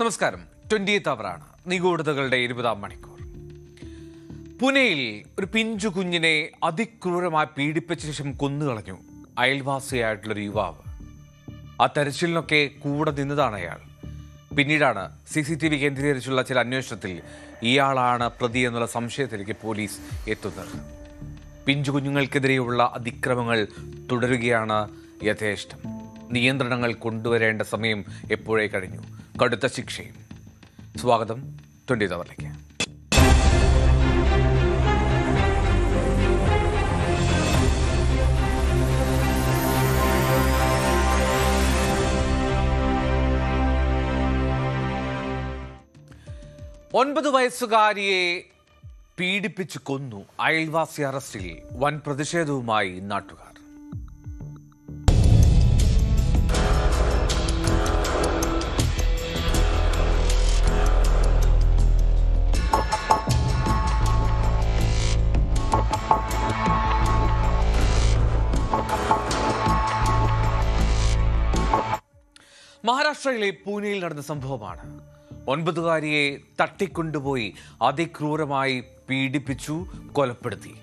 നമസ്കാരം. 20th അവറാണ് നിഗൂഢതകളുടെ 20ാം മണിക്കൂർ. പുനെയിൽ ഒരു പിഞ്ചു കുഞ്ഞിനെ അതിക്രൂരമായി പീഡിപ്പിച്ച ശേഷം കൊന്നുകളഞ്ഞു അയൽവാസിയായിട്ടുള്ളൊരു യുവാവ്. ആ തെരച്ചിലിനൊക്കെ കൂടെ നിന്നതാണ് അയാൾ. പിന്നീടാണ് CCTV കേന്ദ്രീകരിച്ചുള്ള ചില അന്വേഷണത്തിൽ ഇയാളാണ് പ്രതി എന്നുള്ള സംശയത്തിലേക്ക് പോലീസ് എത്തുന്നത്. പിഞ്ചു കുഞ്ഞുങ്ങൾക്കെതിരെയുള്ള അതിക്രമങ്ങൾ തുടരുകയാണ് യഥേഷ്ടം. നിയന്ത്രണങ്ങൾ കൊണ്ടുവരേണ്ട സമയം എപ്പോഴേ കഴിഞ്ഞു. കടുത്ത ശിക്ഷയും. സ്വാഗതം 20th അവറിലേക്ക്. ഒൻപത് വയസ്സുകാരിയെ പീഡിപ്പിച്ചു കൊന്നു അയൽവാസി അറസ്റ്റിൽ. വൻ പ്രതിഷേധവുമായി നാട്ടുകാർ. മഹാരാഷ്ട്രയിലെ പൂനെയിൽ നടന്ന സംഭവമാണ്. 9കാരിയെ തട്ടിക്കൊണ്ടുപോയി അതിക്രൂരമായി പീഡിപ്പിച്ചു കൊലപ്പെടുത്തി.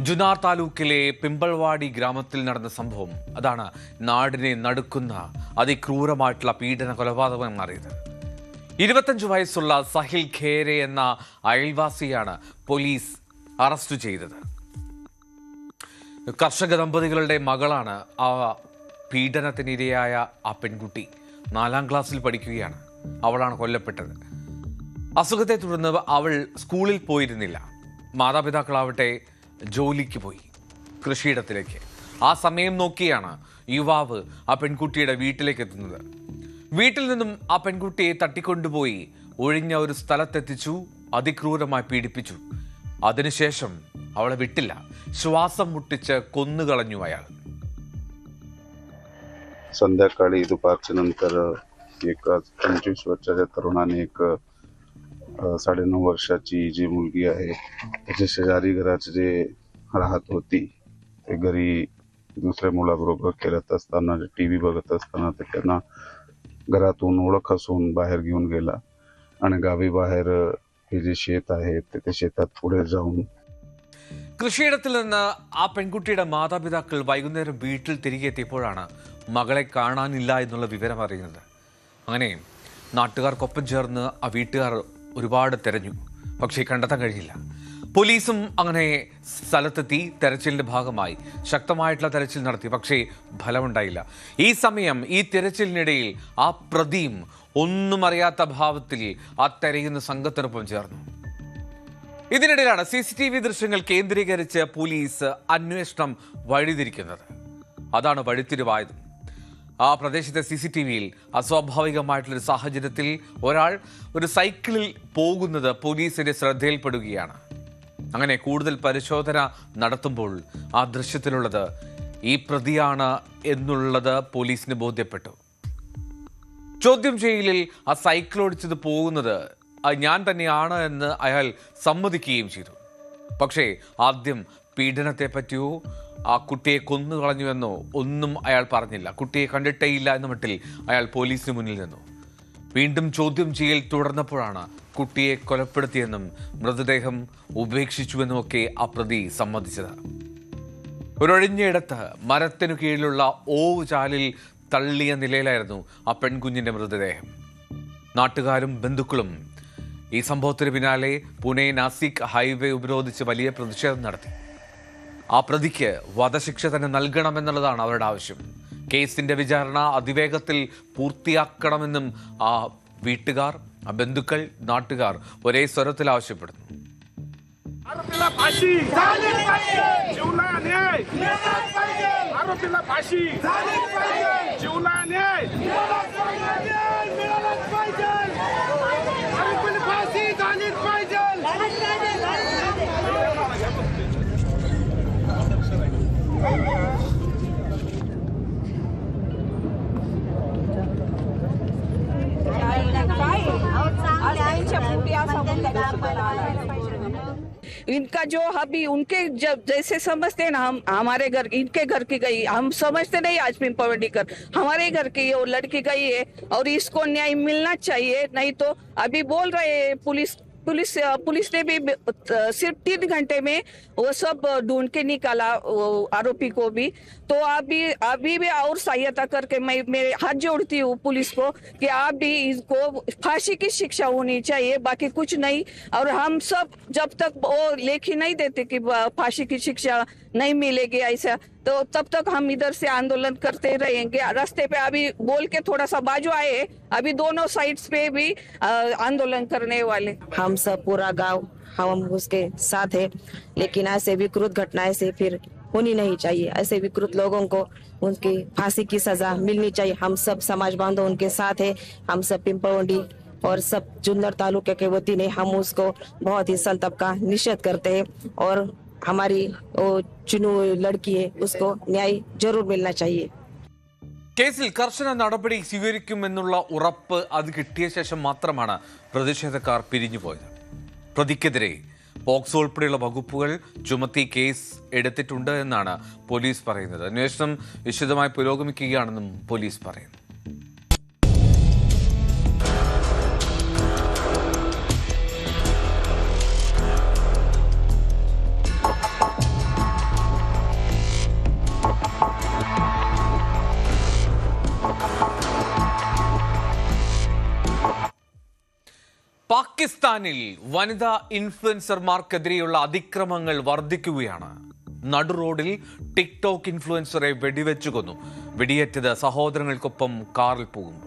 ജുനാർ താലൂക്കിലെ പിമ്പൾവാടി ഗ്രാമത്തിൽ നടന്ന സംഭവം അതാണ് നാടിനെ നടുക്കുന്ന അതിക്രൂരമായിട്ടുള്ള പീഡന കൊലപാതകം മാറിയത്. 25 വയസ്സുള്ള സഹിൽ ഖേരെ എന്ന അയൽവാസിയാണ് പോലീസ് അറസ്റ്റ് ചെയ്തത്. കർഷക ദമ്പതികളുടെ മകളാണ് ആ പീഡനത്തിനിരയായ ആ പെൺകുട്ടി. 4ാം ക്ലാസ്സിൽ പഠിക്കുകയാണ്. അവളാണ് കൊല്ലപ്പെട്ടത്. അസുഖത്തെ തുടർന്ന് അവൾ സ്കൂളിൽ പോയിരുന്നില്ല. മാതാപിതാക്കളാവട്ടെ ജോലിക്ക് പോയി, കൃഷിയിടത്തിലേക്ക്. ആ സമയം നോക്കിയാണ് യുവാവ് ആ പെൺകുട്ടിയുടെ വീട്ടിലേക്ക് എത്തുന്നത്. വീട്ടിൽ നിന്നും ആ പെൺകുട്ടിയെ തട്ടിക്കൊണ്ടുപോയി ഒഴിഞ്ഞ ഒരു സ്ഥലത്തെത്തിച്ചു അതിക്രൂരമായി പീഡിപ്പിച്ചു. അതിനുശേഷം അവളെ വിട്ടില്ല. ശ്വാസം മുട്ടിച്ച് കൊന്നുകളഞ്ഞു അയാൾ. संध्याकाळी दुपारच्या नंतर एक 25 वर्षाच्या तरुणाने एक 9.5 वर्षाची जी मुलगी आहे त्याच्या शेजारी घरात जे राहत होती ते घरी दुसऱ्या मुलाबरोबर खेळत असताना TV बघत असताना ते त्यांना घरातून ओळख असून बाहेर घेऊन गेला आणि गावी बाहेर हे जे शेत आहे ते शेतात पुढे जाऊन കൃഷിയിടത്തിൽ നിന്ന് ആ പെൺകുട്ടിയുടെ മാതാപിതാക്കൾ വൈകുന്നേരം വീട്ടിൽ തിരികെ എത്തിയപ്പോഴാണ് മകളെ കാണാനില്ല എന്നുള്ള വിവരം അറിയുന്നത്. അങ്ങനെ നാട്ടുകാർക്കൊപ്പം ചേർന്ന് ആ വീട്ടുകാർ ഒരുപാട് തെരഞ്ഞു. പക്ഷേ കണ്ടെത്താൻ കഴിഞ്ഞില്ല. പോലീസും അങ്ങനെ സ്ഥലത്തെത്തി തെരച്ചിലിന്റെ ഭാഗമായി ശക്തമായിട്ടുള്ള തെരച്ചിൽ നടത്തി. പക്ഷേ ഫലമുണ്ടായില്ല. ഈ സമയം ഈ തെരച്ചിലിനിടയിൽ ആ പ്രതിയും ഒന്നും അറിയാത്ത ഭാവത്തിൽ ആ തെരയുന്ന സംഘത്തിനൊപ്പം ചേർന്നു. ഇതിനിടയിലാണ് CCTV ദൃശ്യങ്ങൾ കേന്ദ്രീകരിച്ച് പോലീസ് അന്വേഷണം വഴിതിരിക്കുന്നത്. അതാണ് വഴിത്തിരിവായത്. ആ പ്രദേശത്തെ CCTVയിൽ അസ്വാഭാവികമായിട്ടുള്ളൊരു സാഹചര്യത്തിൽ ഒരാൾ ഒരു സൈക്കിളിൽ പോകുന്നത് പോലീസിന്റെ ശ്രദ്ധയിൽപ്പെടുകയാണ്. അങ്ങനെ കൂടുതൽ പരിശോധന നടത്തുമ്പോൾ ആ ദൃശ്യത്തിലുള്ളത് ഈ പ്രതിയാണ് എന്നുള്ളത് പോലീസിന് ബോധ്യപ്പെട്ടു. ചോദ്യം ചെയ്യലിൽ ആ സൈക്കിൾ ഓടിച്ചത് പോകുന്നത് ഞാൻ തന്നെയാണ് എന്ന് അയാൾ സമ്മതിക്കുകയും ചെയ്തു. പക്ഷേ ആദ്യം പീഡനത്തെ പറ്റിയോ ആ കുട്ടിയെ കൊന്നുകളഞ്ഞുവെന്നോ ഒന്നും അയാൾ പറഞ്ഞില്ല. കുട്ടിയെ കണ്ടിട്ടേയില്ല എന്ന മട്ടിൽ അയാൾ പോലീസിന് മുന്നിൽ നിന്നു. വീണ്ടും ചോദ്യം ചെയ്യൽ തുടർന്നപ്പോഴാണ് കുട്ടിയെ കൊലപ്പെടുത്തിയെന്നും മൃതദേഹം ഉപേക്ഷിച്ചുവെന്നുമൊക്കെ ആ പ്രതി സമ്മതിച്ചത്. ഒരൊഴിഞ്ഞയിടത്ത് മരത്തിനു കീഴിലുള്ള ഓവുചാലിൽ തള്ളിയ നിലയിലായിരുന്നു ആ പെൺകുഞ്ഞിൻ്റെ മൃതദേഹം. നാട്ടുകാരും ബന്ധുക്കളും ഈ സംഭവത്തിന് പിന്നാലെ പുനെ നാസിക് ഹൈവേ ഉപരോധിച്ച് വലിയ പ്രതിഷേധം നടത്തി. ആ പ്രതിക്ക് വധശിക്ഷ തന്നെ നൽകണമെന്നുള്ളതാണ് അവരുടെ ആവശ്യം. കേസിന്റെ വിചാരണ അതിവേഗത്തിൽ പൂർത്തിയാക്കണമെന്നും ആ വീട്ടുകാർ, ആ ബന്ധുക്കൾ, നാട്ടുകാർ ഒരേ സ്വരത്തിൽ ആവശ്യപ്പെടുന്നു. इनका जो अभी उनके जब जैसे समझते हैं ना, हम हमारे घर इनके घर की गई, हम समझते नहीं आज पिंपवड़ी कर हमारे घर की वो लड़की गई है और इसको न्याय मिलना चाहिए। नहीं तो अभी बोल रहे हैं पुलिस ने भी सिर्फ 3 घंटे में वो सब ढूंढ के निकाला आरोपी को भी। तो अभी भी और सहायता करके मैं मेरे हाथ जोड़ती हूँ पुलिस को कि आप भी इसको फांसी की शिक्षा होनी चाहिए, बाकी कुछ नहीं। और हम सब जब तक वो लेख ही नहीं देते कि फांसी की शिक्षा नहीं मिलेगी ऐसा, तो तब तक हम इधर से आंदोलन करते रहेंगे। रास्ते पे अभी बोल के थोड़ा सा बाजू आए, अभी दोनों साइड्स पे भी आंदोलन करने वाले। हम सब पूरा गांव हम उसके साथ है, लेकिन ऐसे विकृत घटनाएं से फिर होनी नहीं चाहिए। ऐसे विकृत लोगों को उनकी फांसी की सजा मिलनी चाहिए। हम सब समाज बांधव उनके साथ है। हम सब पिंपवड़ी और सब जुन्नर तालुके के वती ने हम उसको बहुत ही संताप का निषेध करते हैं और हमारी वो चुनी हुई लड़की है उसको न्याय जरूर मिलना चाहिए। കേസിൽ കർശന നടപടി സ്വീകരിക്കുമെന്നുള്ള ഉറപ്പ് അത് കിട്ടിയ ശേഷം മാത്രമാണ് പ്രതിഷേധക്കാർ പിരിഞ്ഞുപോയത്. പ്രതിക്കെതിരെ പോക്സോ ഉൾപ്പെടെയുള്ള വകുപ്പുകൾ ചുമത്തി കേസ് എടുത്തിട്ടുണ്ട് എന്നാണ് പോലീസ് പറയുന്നത്. അന്വേഷണം വിശദമായി പുരോഗമിക്കുകയാണെന്നും പോലീസ് പറയുന്നു. പാകിസ്ഥാനിൽ വനിതാ ഇൻഫ്ലുവൻസർമാർക്കെതിരെയുള്ള അതിക്രമങ്ങൾ വർദ്ധിക്കുകയാണ്. നടുറോഡിൽ ടിക്ടോക്ക് ഇൻഫ്ലുവൻസറെ വെടിവെച്ചു കൊന്നു. വെടിയേറ്റത് സഹോദരങ്ങൾക്കൊപ്പം കാറിൽ പോകുന്നു.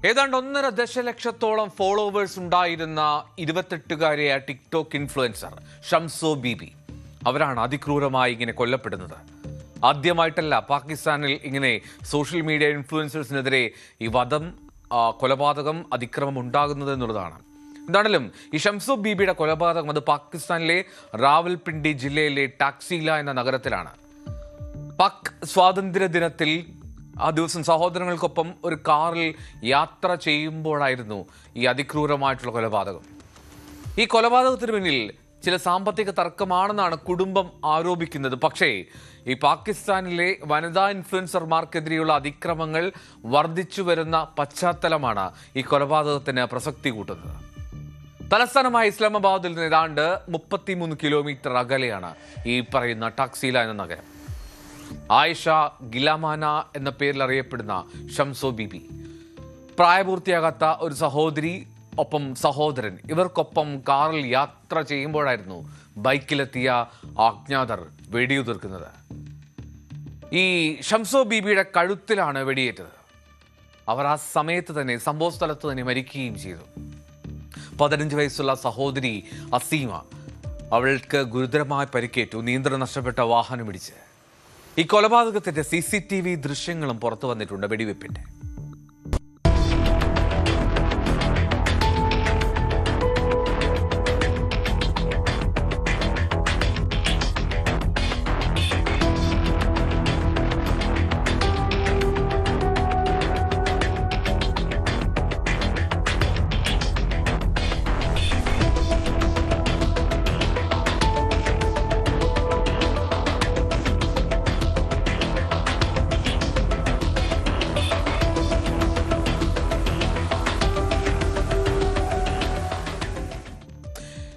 ഏതാണ്ട് 1.5 ദശലക്ഷത്തോളം ഫോളോവേഴ്സ് ഉണ്ടായിരുന്ന 28-കാരിയായ ടിക്ടോക്ക് ഇൻഫ്ലുവൻസർ ഷംസോ ബീബി, അവരാണ് അതിക്രൂരമായി ഇങ്ങനെ കൊല്ലപ്പെടുന്നത്. ആദ്യമായിട്ടല്ല പാകിസ്ഥാനിൽ ഇങ്ങനെ സോഷ്യൽ മീഡിയ ഇൻഫ്ലുവൻസേഴ്സിനെതിരെ ഈ കൊലപാതകം, അതിക്രമം ഉണ്ടാകുന്നത് എന്നുള്ളതാണ്. എന്താണെങ്കിലും ഈ ഷംസോ ബീബിയുടെ കൊലപാതകം അത് പാകിസ്ഥാനിലെ റാവൽപിണ്ടി ജില്ലയിലെ ടാക്സില എന്ന നഗരത്തിലാണ്. പാക് സ്വാതന്ത്ര്യ ദിനത്തിൽ ആ ദിവസം സഹോദരങ്ങൾക്കൊപ്പം ഒരു കാറിൽ യാത്ര ചെയ്യുമ്പോഴായിരുന്നു ഈ അതിക്രൂരമായിട്ടുള്ള കൊലപാതകം. ഈ കൊലപാതകത്തിന് പിന്നിൽ ചില സാമ്പത്തിക തർക്കമാണെന്നാണ് കുടുംബം ആരോപിക്കുന്നത്. പക്ഷേ ഈ പാകിസ്ഥാനിലെ വനിതാ ഇൻഫ്ലുവൻസർമാർക്കെതിരെയുള്ള അതിക്രമങ്ങൾ വർദ്ധിച്ചു വരുന്ന പശ്ചാത്തലമാണ് ഈ കൊലപാതകത്തിന് പ്രസക്തി കൂട്ടുന്നത്. തലസ്ഥാനമായ ഇസ്ലാമാബാദിൽ നിന്ന് ഏതാണ്ട് 33 കിലോമീറ്റർ അകലെയാണ് ഈ പറയുന്ന ടാക്സില എന്ന നഗരം. ആയിഷ ഗിലാമാന എന്ന പേരിൽ അറിയപ്പെടുന്ന ഷംസോ ബീബി, പ്രായപൂർത്തിയാകാത്ത ഒരു സഹോദരി ഒപ്പം സഹോദരൻ, ഇവർക്കൊപ്പം കാറിൽ യാത്ര ചെയ്യുമ്പോഴായിരുന്നു ബൈക്കിലെത്തിയ അജ്ഞാതർ വെടിയുതിർക്കുന്നത്. ഈ ഷംസോ ബീബിയുടെ കഴുത്തിലാണ് വെടിയേറ്റത്. അവർ ആ സമയത്ത് തന്നെ സംഭവ സ്ഥലത്ത് തന്നെ മരിക്കുകയും ചെയ്തു. 15 വയസ്സുള്ള സഹോദരി അസീമ, അവൾക്ക് ഗുരുതരമായി പരിക്കേറ്റു. നിയന്ത്രണം നഷ്ടപ്പെട്ട വാഹനമിടിച്ച്. ഈ കൊലപാതകത്തിന്റെ CCTV ദൃശ്യങ്ങളും പുറത്തു വന്നിട്ടുണ്ട്. വെടിവെപ്പിന്റെ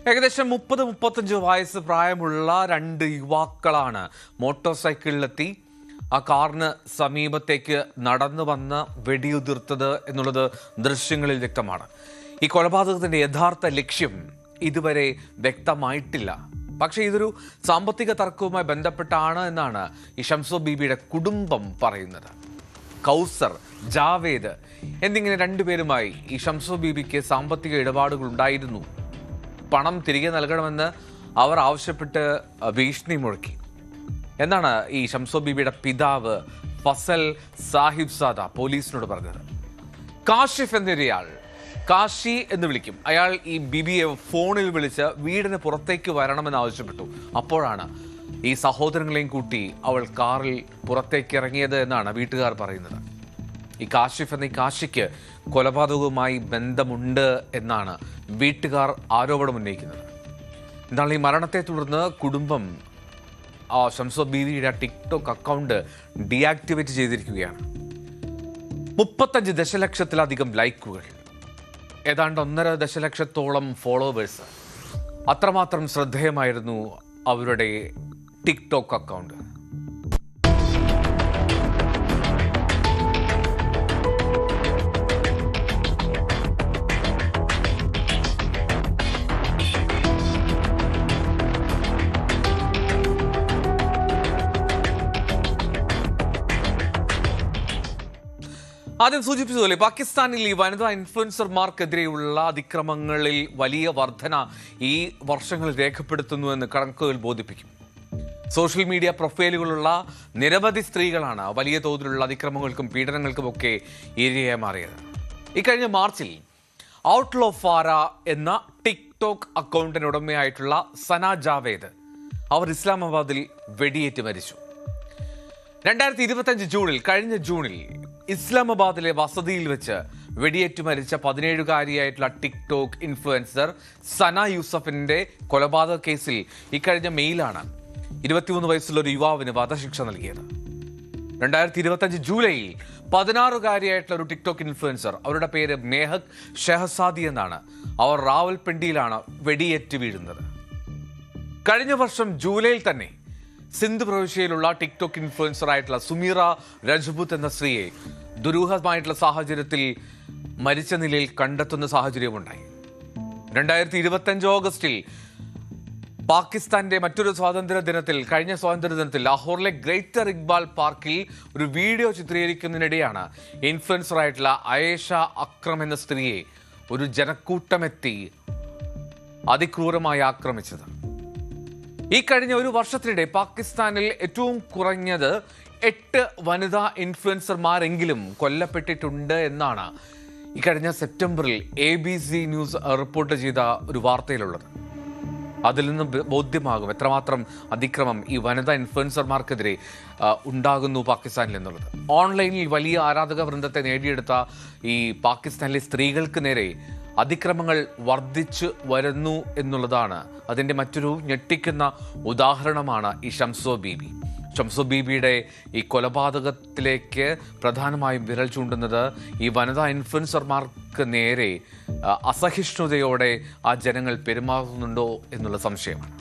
ഏകദേശം 30-35 വയസ്സ് പ്രായമുള്ള 2 യുവാക്കളാണ് മോട്ടോർ സൈക്കിളിലെത്തി ആ കാറിന് സമീപത്തേക്ക് നടന്നു വന്ന് വെടിയുതിർത്തത് എന്നുള്ളത് ദൃശ്യങ്ങളിൽ വ്യക്തമാണ്. ഈ കൊലപാതകത്തിന്റെ യഥാർത്ഥ ലക്ഷ്യം ഇതുവരെ വ്യക്തമായിട്ടില്ല. പക്ഷേ ഇതൊരു സാമ്പത്തിക തർക്കവുമായി ബന്ധപ്പെട്ടാണ് എന്നാണ് ഈ ഷംസോ ബീബിയുടെ കുടുംബം പറയുന്നത്. കൗസർ, ജാവേദ് എന്നിങ്ങനെ 2 പേരുമായി ഈ ഷംസോ ബീബിക്ക് സാമ്പത്തിക ഇടപാടുകൾ ഉണ്ടായിരുന്നു. പണം തിരികെ നൽകണമെന്ന് അവർ ആവശ്യപ്പെട്ട് ഭീഷണി മുഴക്കി എന്നാണ് ഈ ഷംസോ ബീബിയുടെ പിതാവ് ഫസൽ സാഹിബ് സാദ പോലീസിനോട് പറഞ്ഞത്. കാഷിഫ് എന്നൊരാൾ കാശി എന്ന് വിളിക്കും. അയാൾ ഈ ബിബിയെ ഫോണിൽ വിളിച്ച് വീടിന് പുറത്തേക്ക് വരണമെന്ന് ആവശ്യപ്പെട്ടു. അപ്പോഴാണ് ഈ സഹോദരങ്ങളെയും കൂട്ടി അവൾ കാറിൽ പുറത്തേക്ക് ഇറങ്ങിയത് എന്നാണ് വീട്ടുകാർ പറയുന്നത്. ഈ കാശിഫ് എന്ന ഈ കാശിക്ക് കൊലപാതകവുമായി ബന്ധമുണ്ട് എന്നാണ് വീട്ടുകാർ ആരോപണം ഉന്നയിക്കുന്നത്. എന്നാൽ ഈ മരണത്തെ തുടർന്ന് കുടുംബം ഷംസോ ബീവിയുടെ ടിക്ടോക്ക് അക്കൗണ്ട് ഡീആക്ടിവേറ്റ് ചെയ്തിരിക്കുകയാണ്. 35 ദശലക്ഷത്തിലധികം ലൈക്കുകൾ, ഏതാണ്ട് 1.5 ദശലക്ഷത്തോളം ഫോളോവേഴ്സ്. അത്രമാത്രം ശ്രദ്ധേയമായിരുന്നു അവരുടെ ടിക്ടോക്ക് അക്കൗണ്ട്. ആദ്യം സൂചിപ്പിച്ചതുപോലെ പാകിസ്ഥാനിൽ ഈ വനിതാ ഇൻഫ്ലുവൻസർമാർക്കെതിരെയുള്ള അതിക്രമങ്ങളിൽ വലിയ വർധന ഈ വർഷങ്ങളിൽ രേഖപ്പെടുത്തുന്നുവെന്ന് കണക്കുകൾ ബോധിപ്പിക്കും. സോഷ്യൽ മീഡിയ പ്രൊഫൈലുകളുള്ള നിരവധി സ്ത്രീകളാണ് വലിയ തോതിലുള്ള അതിക്രമങ്ങൾക്കും പീഡനങ്ങൾക്കുമൊക്കെ ഇരയായി മാറിയത്. ഇക്കഴിഞ്ഞ മാർച്ചിൽ ഔട്ട്ലോ ഫാര എന്ന ടിക്ടോക്ക് അക്കൗണ്ടിന് ഉടമയായിട്ടുള്ള സന ജാവേദ് അവർ ഇസ്ലാമാബാദിൽ വെടിയേറ്റ് മരിച്ചു. 2025 കഴിഞ്ഞ ജൂണിൽ ഇസ്ലാമാബാദിലെ വസതിയിൽ വെച്ച് വെടിയേറ്റ് മരിച്ച 17-കാരിയായിട്ടുള്ള ടിക്ടോക്ക് ഇൻഫ്ലുവൻസർ സന യൂസഫിന്റെ കൊലപാതക കേസിൽ ഇക്കഴിഞ്ഞ മെയിലാണ് 23 വയസ്സുള്ള ഒരു യുവാവിന് വധശിക്ഷ നൽകിയത്. 2025 ജൂലൈയിൽ 16-കാരിയായിട്ടുള്ള ഒരു ടിക്ടോക്ക് ഇൻഫ്ലുവൻസർ, അവരുടെ പേര് മേഹക് ഷെഹസാദി എന്നാണ്, അവർ റാവൽപിണ്ടിയിലാണ് വെടിയേറ്റ് വീഴുന്നത്. കഴിഞ്ഞ വർഷം ജൂലൈയിൽ തന്നെ സിന്ധ് പ്രവിശ്യയിലുള്ള ടിക്ടോക്ക് ഇൻഫ്ലുവൻസർ ആയിട്ടുള്ള സുമീറ രജ്പുത്ത് എന്ന സ്ത്രീയെ ദുരൂഹമായിട്ടുള്ള സാഹചര്യത്തിൽ മരിച്ച നിലയിൽ കണ്ടെത്തുന്ന സാഹചര്യമുണ്ടായി. 2025 ഓഗസ്റ്റിൽ പാകിസ്ഥാന്റെ മറ്റൊരു സ്വാതന്ത്ര്യ ദിനത്തിൽ, കഴിഞ്ഞ സ്വാതന്ത്ര്യ ദിനത്തിൽ ലാഹോറിലെ ഗ്രേറ്റർ ഇക്ബാൽ പാർക്കിൽ ഒരു വീഡിയോ ചിത്രീകരിക്കുന്നതിനിടെയാണ് ഇൻഫ്ലുവൻസർ ആയിട്ടുള്ള ആയേഷ അക്രം എന്ന സ്ത്രീയെ ഒരു ജനക്കൂട്ടമെത്തി അതിക്രൂരമായി ആക്രമിച്ചത്. ഈ കഴിഞ്ഞ ഒരു വർഷത്തിനിടെ പാകിസ്ഥാനിൽ ഏറ്റവും കുറഞ്ഞത് 8 വനിതാ ഇൻഫ്ലുവൻസർമാരെങ്കിലും കൊല്ലപ്പെട്ടിട്ടുണ്ട് എന്നാണ് ഈ കഴിഞ്ഞ സെപ്റ്റംബറിൽ ABC ന്യൂസ് റിപ്പോർട്ട് ചെയ്ത ഒരു വാർത്തയിലുള്ളത്. അതിൽ നിന്ന് ബോധ്യമാകും എത്രമാത്രം അതിക്രമം ഈ വനിതാ ഇൻഫ്ലുവൻസർമാർക്കെതിരെ ഉണ്ടാകുന്നു പാകിസ്ഥാനിൽ എന്നുള്ളത്. ഓൺലൈനിൽ വലിയ ആരാധക വൃന്ദത്തെ നേടിയെടുത്ത ഈ പാകിസ്ഥാനിലെ സ്ത്രീകൾക്ക് നേരെ അതിക്രമങ്ങൾ വർദ്ധിച്ചു വരുന്നു എന്നുള്ളതാണ് അതിൻ്റെ മറ്റൊരു ഞെട്ടിക്കുന്ന ഉദാഹരണമാണ് ഈ ഷംസോ ബീബി. ഷംസോ ബീബിയുടെ ഈ കൊലപാതകത്തിലേക്ക് പ്രധാനമായും വിരൽ ചൂണ്ടുന്നത് ഈ വനിതാ ഇൻഫ്ലുവൻസർമാർക്ക് നേരെ അസഹിഷ്ണുതയോടെ ആ ജനങ്ങൾ പെരുമാറുന്നുണ്ടോ എന്നുള്ള സംശയമാണ്.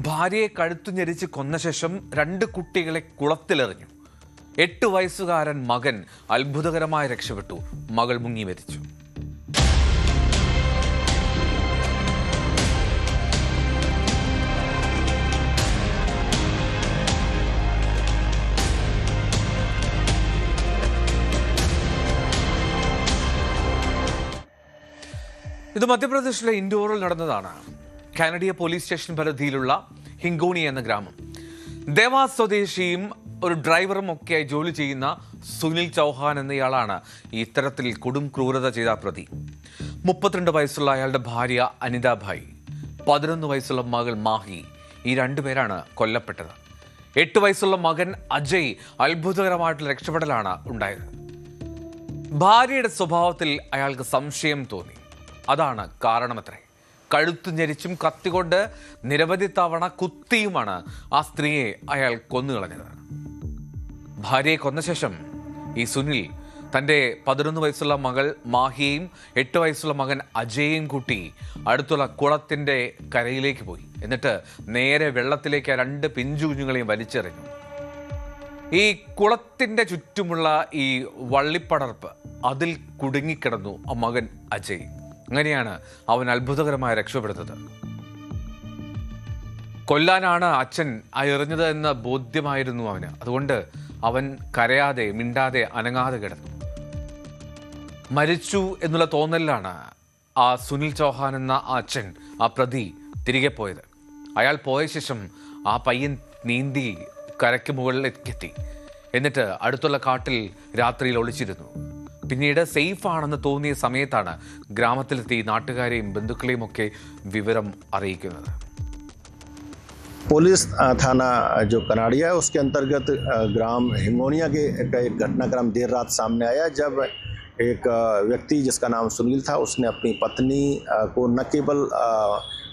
ഭാര്യയെ കഴുത്തു ഞെരിച്ച് കൊന്ന ശേഷം 2 കുട്ടികളെ കുളത്തിലെറിഞ്ഞു. 8 വയസ്സുകാരൻ മകൻ അത്ഭുതകരമായി രക്ഷപ്പെട്ടു. മകൾ മുങ്ങി മരിച്ചു. ഇത് മധ്യപ്രദേശിലെ ഇൻഡോറിൽ നടന്നതാണ്. കാനഡിയ പോലീസ് സ്റ്റേഷൻ പരിധിയിലുള്ള ഹിങ്കോണി എന്ന ഗ്രാമം. ദേവാസ് സ്വദേശിയും ഒരു ഡ്രൈവറും ഒക്കെയായി ജോലി ചെയ്യുന്ന സുനിൽ ചൗഹാൻ എന്നയാളാണ് ഇത്തരത്തിൽ കൊടും ക്രൂരത ചെയ്ത പ്രതി. 32 വയസ്സുള്ള അയാളുടെ ഭാര്യ അനിതാഭായ്, 11 വയസ്സുള്ള മകൾ മാഹി, ഈ 2 പേരാണ് കൊല്ലപ്പെട്ടത്. 8 വയസ്സുള്ള മകൻ അജയ് അത്ഭുതകരമായിട്ടുള്ള രക്ഷപ്പെടലാണ് ഉണ്ടായത്. ഭാര്യയുടെ സ്വഭാവത്തിൽ അയാൾക്ക് സംശയം തോന്നി. അതാണ് കാരണമത്രേ. കഴുത്തു ഞെരിച്ചും കത്തികൊണ്ട് നിരവധി തവണ കുത്തിയുമാണ് ആ സ്ത്രീയെ അയാൾ കൊന്നുകളഞ്ഞത്. ഭാര്യയെ കൊന്ന ശേഷം ഈ സുനിൽ തൻ്റെ 11 വയസ്സുള്ള മകൾ മാഹിയെയും 8 വയസ്സുള്ള മകൻ അജയെയും കൂട്ടി അടുത്തുള്ള കുളത്തിൻ്റെ കരയിലേക്ക് പോയി. എന്നിട്ട് നേരെ വെള്ളത്തിലേക്ക് ആ 2 പിഞ്ചു കുഞ്ഞുങ്ങളെയും വലിച്ചെറിഞ്ഞു. ഈ കുളത്തിൻ്റെ ചുറ്റുമുള്ള ഈ വള്ളിപ്പടർപ്പ്, അതിൽ കുടുങ്ങിക്കിടന്നു ആ മകൻ അജയ്. അങ്ങനെയാണ് അവൻ അത്ഭുതകരമായി രക്ഷപ്പെടുന്നത്. കൊല്ലാനാണ് അച്ഛൻ എറിഞ്ഞത് എന്ന ബോധ്യമായിരുന്നു അവന്. അതുകൊണ്ട് അവൻ കരയാതെ, മിണ്ടാതെ, അനങ്ങാതെ കിടന്നു. മരിച്ചു എന്നുള്ള തോന്നലിലാണ് ആ സുനിൽ ചൗഹാൻ എന്ന ആ അച്ഛൻ, ആ പ്രതി തിരികെ പോയത്. അയാൾ പോയ ശേഷം ആ പയ്യൻ നീന്തി കരയ്ക്ക് മുകളിലെത്തി. എന്നിട്ട് അടുത്തുള്ള കാട്ടിൽ രാത്രിയിൽ ഒളിച്ചിരുന്നു. പിന്നീട് സേഫ് ആണെന്ന് തോന്നിയ സമയത്താണ് ഗ്രാമത്തിലെത്തി നാട്ടുകാരെയും ബന്ധുക്കളെയും ഒക്കെ വിവരം അറിയിക്കുന്നത്. पुलिस थाना जो कनाड़िया है उसके अंतर्गत ग्राम हिंगोनिया के एक घटनाक्रम देर रात सामने आया, जब एक व्यक्ति जिसका नाम सुनील था उसने अपनी पत्नी को न केवल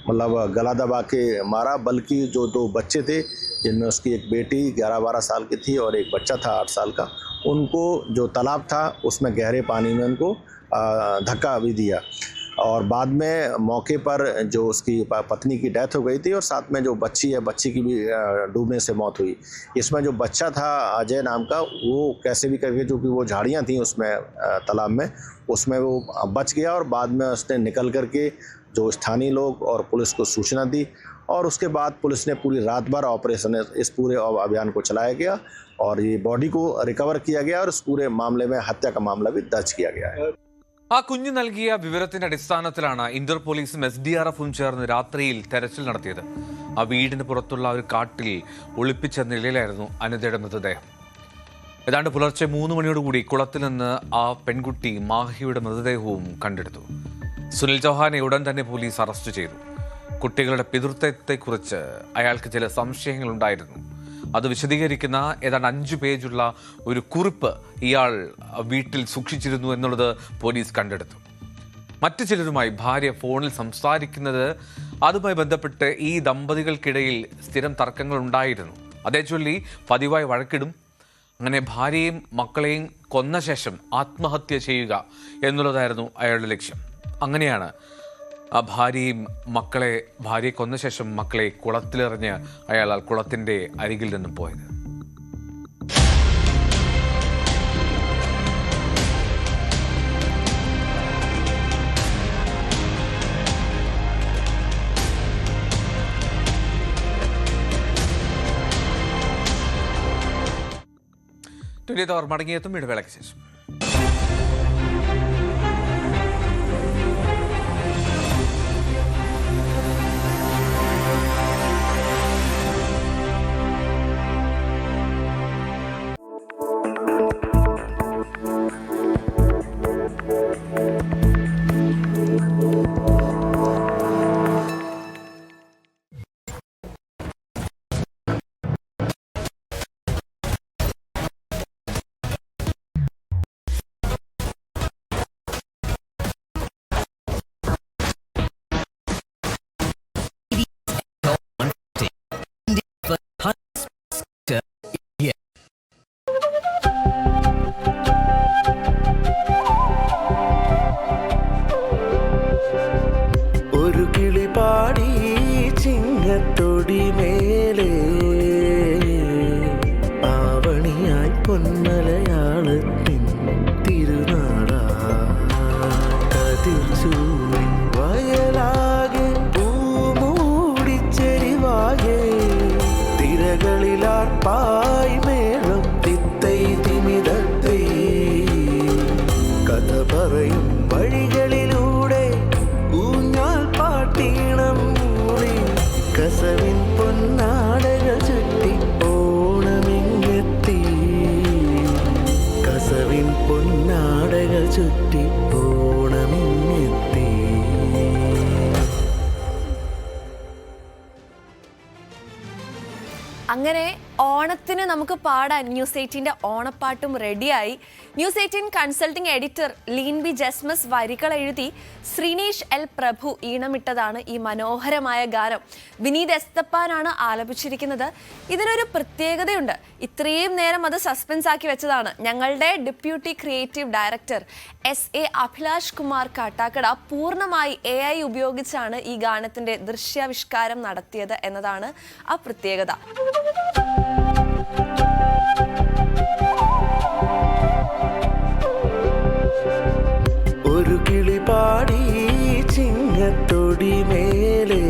मतलब गला दबा के मारा, बल्कि जो 2 बच्चे थे जिनमें उसकी एक बेटी 11-12 साल की थी और एक बच्चा था 8 साल का, उनको जो तालाब था उसमें गहरे पानी में उनको धक्का भी दिया। और बाद में मौके पर जो उसकी पत्नी की डेथ हो गई थी और साथ में जो बच्ची है, बच्ची की भी डूबने से मौत हुई। इसमें जो बच्चा था अजय नाम का, वो कैसे भी करके, चूँकि वो झाड़ियाँ थीं उसमें तालाब में, उसमें वो बच गया और बाद में उसने निकल करके जो स्थानीय लोग और पुलिस को सूचना दी और उसके बाद पुलिस ने पूरी रात भर ऑपरेशन इस पूरे अभियान को चलाया गया और ये बॉडी को रिकवर किया गया और इस पूरे मामले में हत्या का मामला भी दर्ज किया गया है। ആ കുഞ്ഞ് നൽകിയ വിവരത്തിന്റെ അടിസ്ഥാനത്തിലാണ് ഇന്റർ പോലീസും SDRFും ചേർന്ന് രാത്രിയിൽ തെരച്ചിൽ നടത്തിയത്. ആ വീടിന് പുറത്തുള്ള ഒരു കാട്ടിൽ ഒളിപ്പിച്ച നിലയിലായിരുന്നു അനിതയുടെ മൃതദേഹം. ഏതാണ്ട് പുലർച്ചെ 3 മണിയോടുകൂടി കുളത്തിൽ നിന്ന് ആ പെൺകുട്ടി മാഹിയുടെ മൃതദേഹവും കണ്ടെടുത്തു. സുനിൽ ചൗഹാനെ ഉടൻ തന്നെ പോലീസ് അറസ്റ്റ് ചെയ്തു. കുട്ടികളുടെ പിതൃത്വത്തെക്കുറിച്ച് അയാൾക്ക് ചില സംശയങ്ങളുണ്ടായിരുന്നു. അത് വിശദീകരിക്കുന്ന ഏതാണ്ട് 5 പേജുള്ള ഒരു കുറിപ്പ് ഇയാൾ വീട്ടിൽ സൂക്ഷിച്ചിരുന്നു എന്നുള്ളത് പോലീസ് കണ്ടെടുത്തു. മറ്റു ചിലരുമായി ഭാര്യ ഫോണിൽ സംസാരിക്കുന്നത്, അതുമായി ബന്ധപ്പെട്ട് ഈ ദമ്പതികൾക്കിടയിൽ സ്ഥിരം തർക്കങ്ങൾ ഉണ്ടായിരുന്നു. അതേ ചൊല്ലി പതിവായി വഴക്കിടും. അങ്ങനെ ഭാര്യയും മക്കളെയും കൊന്ന ശേഷം ആത്മഹത്യ ചെയ്യുക എന്നുള്ളതായിരുന്നു അയാളുടെ ലക്ഷ്യം. അങ്ങനെയാണ് ആ ഭാര്യയെ കൊന്ന ശേഷം മക്കളെ കുളത്തിലെറിഞ്ഞ് അയാൾ കുളത്തിൻ്റെ അരികിൽ നിന്നും പോയത്. തുല്യതവർ മടങ്ങിയെത്തും ഇടവേളയ്ക്ക് ശേഷം. ഒരു കിളി പാടി ചിങ്ങത്തൊടി മേലെ ആവണിയായി പൊന്മലയാളത്തിൻ തിരുനാടാ കതിർച്ചൂടി വയലാകെ പൂമൂടിച്ചെരിവാകെ തിരകളിലാർപ്പായി മേളം തിത്തൈ തിമിതത്തൈ കഥ പറയും വഴികളിലൂടെ പാട്ടീണം മൂറി കസവിൻ പൊന്നാടകൾ ചുറ്റി ഓണമിങ്ങെത്തി കസവിൻ പൊന്നാടകൾ ചുറ്റി ഓണമിങ്ങെത്തി. അങ്ങനെ ഓണത്തിന് നമുക്ക് പാടാൻ ന്യൂസ് 18ന്റെ ഓണപ്പാട്ടും റെഡിയായി. News 18 consulting editor Leen B Jesmas വരികൾ എഴുതി ശ്രീനേഷ് എൽ പ്രഭു ഈണമിട്ടതാണ് ഈ മനോഹരമായ ഗാനം. വിനീത് എസ്തപ്പാനാണ് ആലപിച്ചിരിക്കുന്നത്. ഇതിനൊരു പ്രത്യേകതയുണ്ട്. ഇത്രയും നേരം അത് സസ്പെൻസ് ആക്കി വെച്ചതാണ് ഞങ്ങളുടെ deputy creative director SA Abhilash Kumar Kattakkada. പൂർണ്ണമായി AI ഉപയോഗിച്ചാണ് ഈ ഗാനത്തിന്റെ ദൃശ്യാവിഷ്കാരം നടത്തിയത് എന്നതാണ് ആ പ്രത്യേകത. ഒരു കിളി പാടി ചിങ്ങത്തൊടി മേലെ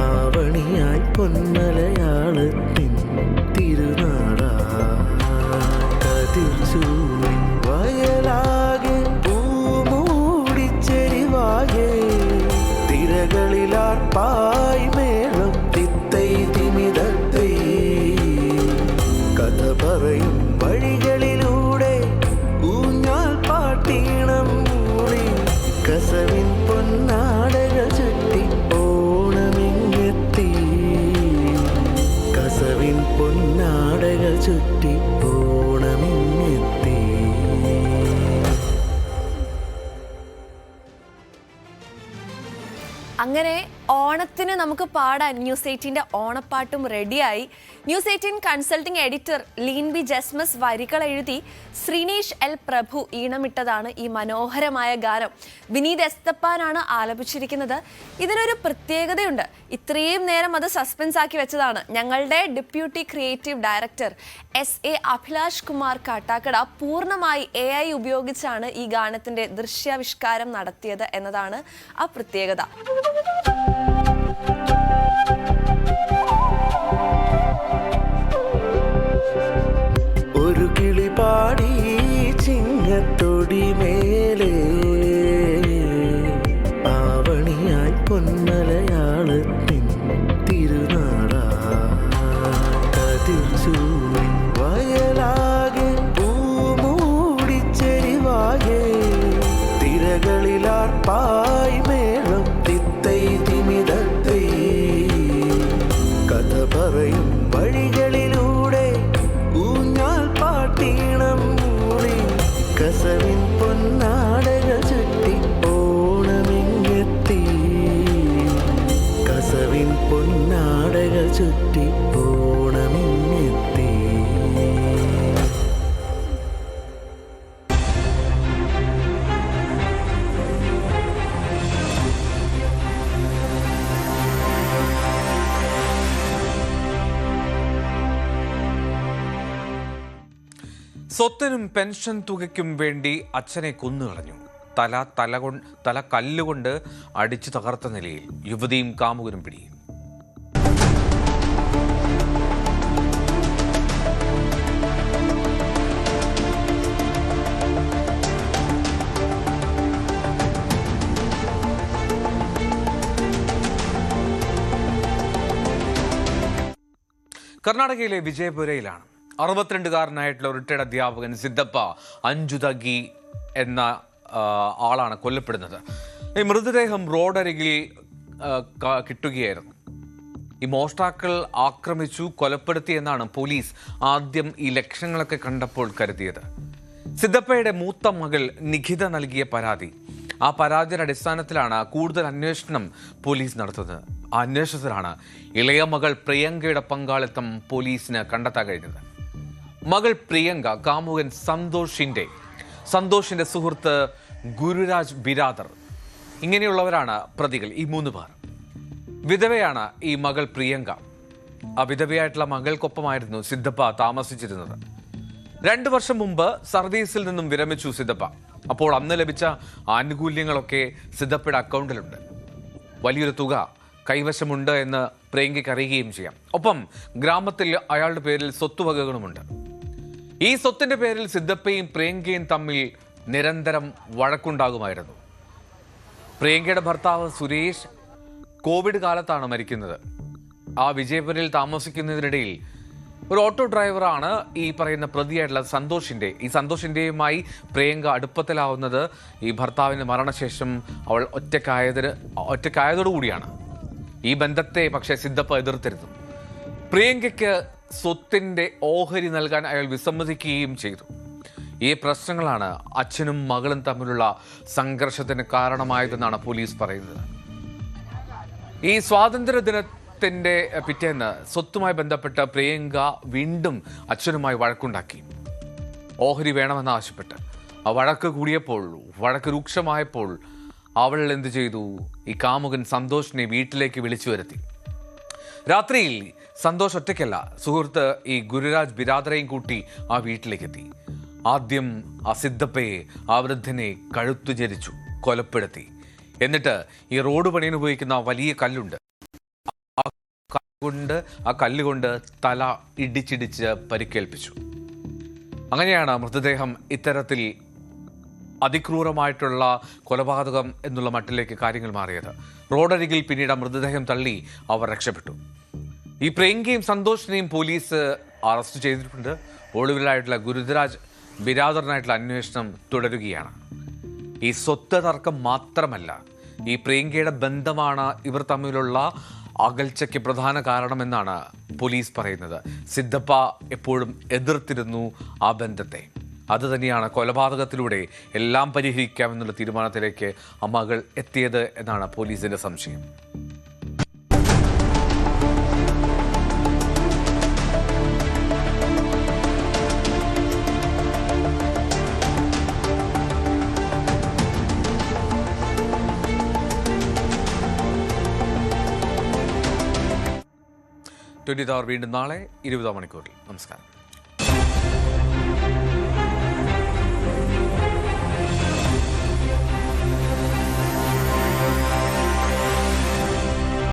ആവണിയായി പൊന്മലയാളത്തിൻ തിരുനാടാ കതിർച്ചൂടി വയ തിരകളിലാർപ്പായി മേളം തിത്തൈ തിമിതത്തൈ കഥ പറയും വഴികളിലൂടെ ഊഞ്ഞാൽ പാട്ടീണം മൂളി കസവിൻ പൊന്നാടകൾ ചുറ്റി ഓണമിങ്ങെത്തി കസവിൻ പൊന്നാടകൾ ചുറ്റി ഓണമിങ്ങെത്തി. അങ്ങനെ ഓണത്തിന് നമുക്ക് പാടാൻ ന്യൂസ് 18 ഓണപ്പാട്ടും റെഡിയായി. News 18 consulting editor Leen B Jesmas വരികൾ എഴുതി ശ്രീനീഷ് എൽ പ്രഭു ഈണമിട്ടതാണ് ഈ മനോഹരമായ ഗാനം. വിനീത് എസ്തപ്പാനാണ് ആലപിച്ചിരിക്കുന്നത്. ഇതിനൊരു പ്രത്യേകതയുണ്ട്. ഇത്രയും നേരം അത് സസ്പെൻസ് ആക്കി വെച്ചതാണ് ഞങ്ങളുടെ deputy creative director SA Abhilash Kumar Kattakkada പൂർണ്ണമായി AI ഉപയോഗിച്ചാണ് ഈ ഗാനത്തിന്റെ ദൃശ്യാവിഷ്കാരം നടത്തിയത് എന്നതാണ് ആ പ്രത്യേകത. ഒരു കിളി പാടി ചിങ്ങത്തൊടി മേലെ ആവണിയായി പൊന്മലയാളത്തിൻ തിരുനാളാ കതിർ ചൂടി വയലാകെ പൂമൂടിച്ചെരിവാകെ തിരകളിലാർപ്പായി മേളം തിത്തൈ തിമിതത്തൈ കഥ പറയും വഴികളിലൂടെ ഊഞ്ഞാൽ പാട്ടീണം മൂളി കസവിൻ പൊന്നാടകൾ ചുറ്റി ഓണമിങ്ങെത്തി കസവിൻ പൊന്നാടകൾ ചുറ്റി ഓണമിങ്ങെത്തി. സ്വത്തിനും പെൻഷൻ തുകയ്ക്കും വേണ്ടി അച്ഛനെ കൊന്നുകളഞ്ഞു. തല കല്ലുകൊണ്ട് അടിച്ചു തകർത്ത നിലയിൽ യുവതിയും കാമുകനും പിടിയിൽ. കർണാടകയിലെ വിജയപുരയിലാണ് 62-കാരനായിട്ടുള്ള റിട്ടയർഡ് അധ്യാപകൻ സിദ്ധപ്പ അഞ്ജുതഗി എന്ന ആളാണ് കൊല്ലപ്പെടുന്നത്. ഈ മൃതദേഹം റോഡരികിൽ കിട്ടുകയായിരുന്നു. ഈ മോഷ്ടാക്കൾ ആക്രമിച്ചു കൊലപ്പെടുത്തി എന്നാണ് പോലീസ് ആദ്യം ഈ ലക്ഷണങ്ങളൊക്കെ കണ്ടപ്പോൾ കരുതിയത്. സിദ്ധപ്പയുടെ മൂത്ത മകൾ നിഖിത നൽകിയ പരാതി, ആ പരാതിയുടെ അടിസ്ഥാനത്തിലാണ് കൂടുതൽ അന്വേഷണം പോലീസ് നടത്തുന്നത്. ആ അന്വേഷണത്തിലാണ് ഇളയ മകൾ പ്രിയങ്കയുടെ പങ്കാളിത്തം പോലീസിന് കണ്ടെത്താൻ കഴിഞ്ഞത്. മകൾ പ്രിയങ്ക, കാമുകൻ സന്തോഷിന്റെ സുഹൃത്ത് ഗുരുരാജ് ബിരാദർ, ഇങ്ങനെയുള്ളവരാണ് പ്രതികൾ. ഈ 3 പേർ. വിധവയാണ് ഈ മകൾ പ്രിയങ്ക. ആ വിധവയായിട്ടുള്ള മകൾക്കൊപ്പമായിരുന്നു സിദ്ധപ്പ താമസിച്ചിരുന്നത്. 2 വർഷം മുമ്പ് സർവീസിൽ നിന്നും വിരമിച്ചു സിദ്ധപ്പ. അപ്പോൾ അന്ന് ലഭിച്ച ആനുകൂല്യങ്ങളൊക്കെ സിദ്ധപ്പയുടെ അക്കൗണ്ടിലുണ്ട്. വലിയൊരു തുക കൈവശമുണ്ട് എന്ന് പ്രിയങ്കയ്ക്ക് അറിയുകയും ചെയ്യാം. ഒപ്പം ഗ്രാമത്തിൽ അയാളുടെ പേരിൽ സ്വത്തുവകകളുമുണ്ട്. ഈ സ്വത്തിന്റെ പേരിൽ സിദ്ധപ്പയും പ്രിയങ്കയും തമ്മിൽ നിരന്തരം വഴക്കുണ്ടാകുമായിരുന്നു. പ്രിയങ്കയുടെ ഭർത്താവ് സുരേഷ് കോവിഡ് കാലത്താണ് മരിക്കുന്നത്. ആ വിജയപുരയിൽ താമസിക്കുന്നതിനിടയിൽ ഒരു ഓട്ടോ ഡ്രൈവറാണ് ഈ പറയുന്ന പ്രതിയായിട്ടുള്ള സന്തോഷിന്റെയുമായി പ്രിയങ്ക അടുപ്പത്തിലാവുന്നത് ഈ ഭർത്താവിന്റെ മരണശേഷം അവൾ ഒറ്റക്കായതോടുകൂടിയാണ്. ഈ ബന്ധത്തെ പക്ഷേ സിദ്ധപ്പ എതിർത്തിരുന്നു. പ്രിയങ്കയ്ക്ക് സ്വത്തിന്റെ ഓഹരി നൽകാൻ അയാൾ വിസമ്മതിക്കുകയും ചെയ്തു. ഈ പ്രശ്നങ്ങളാണ് അച്ഛനും മകളും തമ്മിലുള്ള സംഘർഷത്തിന് കാരണമായതെന്നാണ് പോലീസ് പറയുന്നത്. ഈ സ്വാതന്ത്ര്യദിനത്തിന്റെ പിറ്റേന്ന് സ്വത്തുമായി ബന്ധപ്പെട്ട് പ്രിയങ്ക വീണ്ടും അച്ഛനുമായി വഴക്കുണ്ടാക്കി. ഓഹരി വേണമെന്ന് ആവശ്യപ്പെട്ട് ആ വഴക്ക് കൂടിയപ്പോൾ, വഴക്ക് രൂക്ഷമായപ്പോൾ അവൾ എന്ത് ചെയ്തു? ഈ കാമുകൻ സന്തോഷിനെ വീട്ടിലേക്ക് വിളിച്ചു വരുത്തി. രാത്രിയിൽ സന്തോഷ് ഒറ്റയ്ക്കല്ല, സുഹൃത്ത് ഈ ഗുരുരാജ് ബിരാദറേയും കൂട്ടി ആ വീട്ടിലേക്കെത്തി. ആദ്യം ആ സിദ്ധപ്പയെ, ആ വൃദ്ധനെ കഴുത്തു ചരിച്ചു കൊലപ്പെടുത്തി. എന്നിട്ട് ഈ റോഡ് പണിയാൻ ഉപയോഗിക്കുന്ന വലിയ കല്ലുണ്ട്, ആ കല്ലുകൊണ്ട് തല ഇടിച്ചിടിച്ച് പരിക്കേൽപ്പിച്ചു. അങ്ങനെയാണ് മൃതദേഹം ഇത്തരത്തിൽ അതിക്രൂരമായിട്ടുള്ള കൊലപാതകം എന്നുള്ള മട്ടിലേക്ക് കാര്യങ്ങൾ മാറിയത്. റോഡരികിൽ പിന്നീട് മൃതദേഹം തള്ളി അവർ രക്ഷപ്പെട്ടു. ഈ പ്രിയങ്കയും സന്തോഷിനെയും പോലീസ് അറസ്റ്റ് ചെയ്തിട്ടുണ്ട്. ഒളിവിലായിട്ടുള്ള ഗുരുതരാജ് ബിരാദറിനായിട്ടുള്ള അന്വേഷണം തുടരുകയാണ്. ഈ സ്വത്ത് തർക്കം മാത്രമല്ല, ഈ പ്രിയങ്കയുടെ ബന്ധമാണ് ഇവർ തമ്മിലുള്ള അകൽച്ചയ്ക്ക് പ്രധാന കാരണമെന്നാണ് പോലീസ് പറയുന്നത്. സിദ്ധപ്പ എപ്പോഴും എതിർത്തിരുന്നു ആ ബന്ധത്തെ. അതുതന്നെയാണ് കൊലപാതകത്തിലൂടെ എല്ലാം പരിഹരിക്കാമെന്നുള്ള തീരുമാനത്തിലേക്ക് ആ മകൾ എത്തിയത് എന്നാണ് പോലീസിന്റെ സംശയം. വീണ്ടും നാളെ 20 മണിക്കൂറിൽ. നമസ്കാരം.